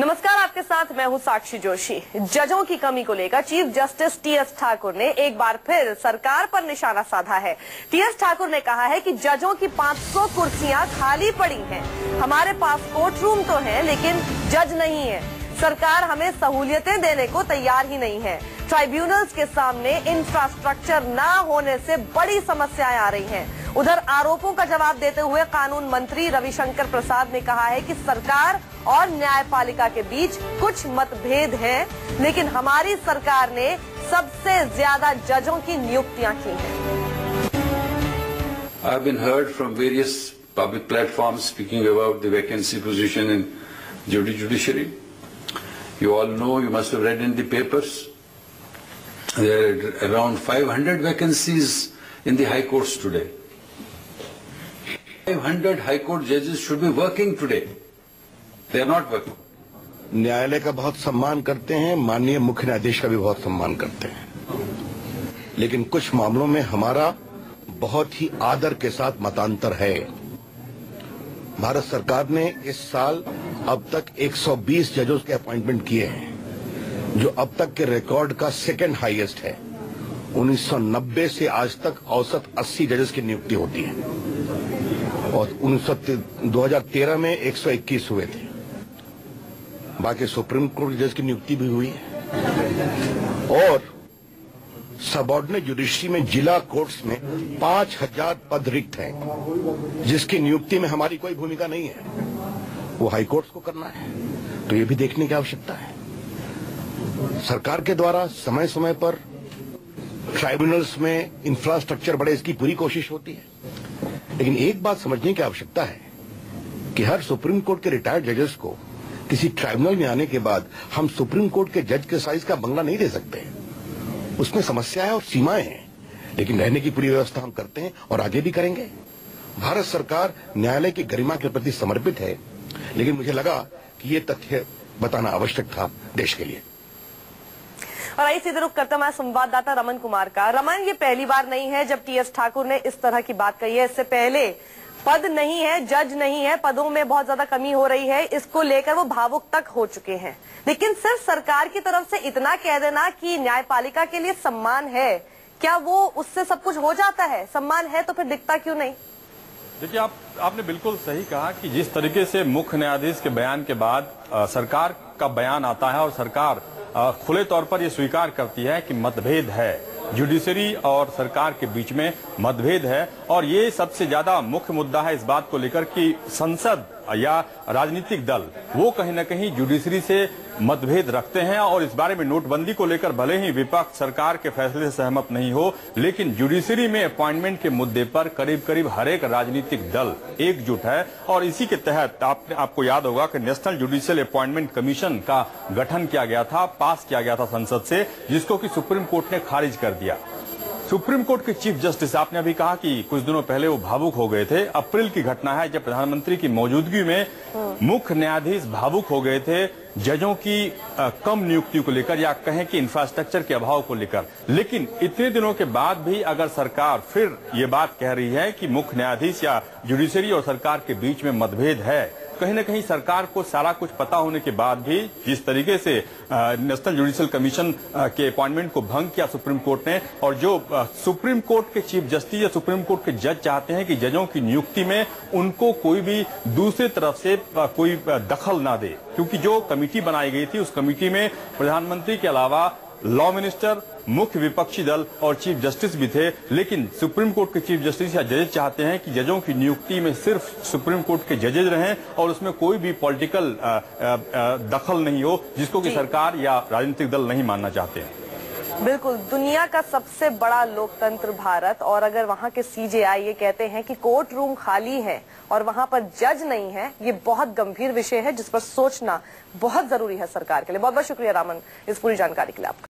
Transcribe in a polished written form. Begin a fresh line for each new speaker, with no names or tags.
नमस्कार, आपके साथ मैं हूं साक्षी जोशी। जजों की कमी को लेकर चीफ जस्टिस टीएस ठाकुर ने एक बार फिर सरकार पर निशाना साधा है। टीएस ठाकुर ने कहा है कि जजों की 500 कुर्सियां खाली पड़ी हैं। हमारे पास कोर्ट रूम तो है लेकिन जज नहीं है। सरकार हमें सहूलियतें देने को तैयार ही नहीं है। ट्राइब्यूनल्स के सामने इंफ्रास्ट्रक्चर न होने से बड़ी समस्याएं आ रही हैं। उधर आरोपों का जवाब देते हुए कानून मंत्री रविशंकर प्रसाद ने कहा है कि सरकार और न्यायपालिका के बीच कुछ मतभेद हैं, लेकिन हमारी सरकार ने सबसे ज्यादा जजों की नियुक्तियां की हैं।
I have been heard from various public platforms speaking about the vacancy position in judiciary. You all know, you must have read in the papers, there are around 500 vacancies in the high courts today. 500 high court judges should be working today. They are not working.
न्यायालय का बहुत सम्मान करते हैं, माननीय मुख्य न्यायाधीश का भी बहुत सम्मान करते हैं, लेकिन कुछ मामलों में हमारा बहुत ही आदर के साथ मतांतर है। भारत सरकार ने इस साल अब तक 120 जजों के अपॉइंटमेंट किए हैं, जो अब तक के रिकॉर्ड का सेकंड हाईएस्ट है। 1990 से आज तक औसत 80 जजेस की नियुक्ति होती है और 2013 में 121 हुए थे। बाकी सुप्रीम कोर्ट जज की नियुक्ति भी हुई है और सबऑर्डिनेट जुडिशरी में जिला कोर्ट्स में 5000 पद रिक्त हैं, जिसकी नियुक्ति में हमारी कोई भूमिका नहीं है। वो हाई कोर्ट्स को करना है, तो ये भी देखने की आवश्यकता है। सरकार के द्वारा समय समय पर ट्राइब्यूनल्स में इंफ्रास्ट्रक्चर बढ़े, इसकी पूरी कोशिश होती है, लेकिन एक बात समझने की आवश्यकता है कि हर सुप्रीम कोर्ट के रिटायर्ड जजेस को किसी ट्राइब्यूनल में आने के बाद हम सुप्रीम कोर्ट के जज के साइज का बंगला नहीं दे सकते। उसमें समस्याएं और सीमाएं हैं, लेकिन रहने की पूरी व्यवस्था हम करते हैं और आगे भी करेंगे। भारत सरकार न्यायालय की गरिमा के प्रति समर्पित है, लेकिन मुझे लगा कि ये तथ्य बताना आवश्यक था देश के लिए।
और आइए सीधे रुख करता हमारे संवाददाता रमन कुमार का। रमन, ये पहली बार नहीं है जब टीएस ठाकुर ने इस तरह की बात कही है। इससे पहले पद नहीं है, जज नहीं है, पदों में बहुत ज्यादा कमी हो रही है, इसको लेकर वो भावुक तक हो चुके हैं। लेकिन सिर्फ सरकार की तरफ से इतना कह देना कि न्यायपालिका के लिए सम्मान है, क्या वो उससे सब कुछ हो जाता है? सम्मान है तो फिर दिखता क्यों नहीं?
देखिए, आपने बिल्कुल सही कहा कि जिस तरीके से मुख्य न्यायाधीश के बयान के बाद सरकार का बयान आता है और सरकार खुले तौर पर यह स्वीकार करती है कि मतभेद है, जुडिशरी और सरकार के बीच में मतभेद है, और ये सबसे ज्यादा मुख्य मुद्दा है इस बात को लेकर कि संसद या राजनीतिक दल वो कहीं न कहीं जुडिशरी से मतभेद रखते हैं। और इस बारे में नोटबंदी को लेकर भले ही विपक्ष सरकार के फैसले से सहमत नहीं हो, लेकिन जुडिशरी में अपॉइंटमेंट के मुद्दे पर करीब करीब हर एक राजनीतिक दल एकजुट है। और इसी के तहत आपको याद होगा कि नेशनल जुडिशियल अपॉइंटमेंट कमीशन का गठन किया गया था, पास किया गया था संसद से, जिसको कि सुप्रीम कोर्ट ने खारिज कर दिया। सुप्रीम कोर्ट के चीफ जस्टिस, आपने अभी कहा कि कुछ दिनों पहले वो भावुक हो गए थे। अप्रैल की घटना है जब प्रधानमंत्री की मौजूदगी में मुख्य न्यायाधीश भावुक हो गए थे जजों की कम नियुक्ति को लेकर, या कहें कि इंफ्रास्ट्रक्चर के अभाव को लेकर। लेकिन इतने दिनों के बाद भी अगर सरकार फिर ये बात कह रही है कि मुख्य न्यायाधीश या जुडिशरी और सरकार के बीच में मतभेद है, कहीं न कहीं सरकार को सारा कुछ पता होने के बाद भी जिस तरीके से नेशनल जुडिशियल कमीशन के अपॉइंटमेंट को भंग किया सुप्रीम कोर्ट ने, और जो सुप्रीम कोर्ट के चीफ जस्टिस या सुप्रीम कोर्ट के जज चाहते हैं कि जजों की नियुक्ति में उनको कोई भी दूसरी तरफ से कोई दखल ना दे, क्योंकि जो कमेटी बनाई गई थी उस कमेटी में प्रधानमंत्री के अलावा लॉ मिनिस्टर, मुख्य विपक्षी दल और चीफ जस्टिस भी थे। लेकिन सुप्रीम कोर्ट के चीफ जस्टिस या जजेस चाहते हैं कि जजों की नियुक्ति में सिर्फ सुप्रीम कोर्ट के जजेस रहें और उसमें कोई भी पॉलिटिकल दखल नहीं हो, जिसको कि सरकार या राजनीतिक दल नहीं मानना चाहते हैं।
बिल्कुल, दुनिया का सबसे बड़ा लोकतंत्र भारत, और अगर वहां के सीजेआई ये कहते हैं कि कोर्ट रूम खाली है और वहां पर जज नहीं है, ये बहुत गंभीर विषय है जिस पर सोचना बहुत जरूरी है सरकार के लिए। बहुत बहुत शुक्रिया रामन इस पूरी जानकारी के लिए आपका।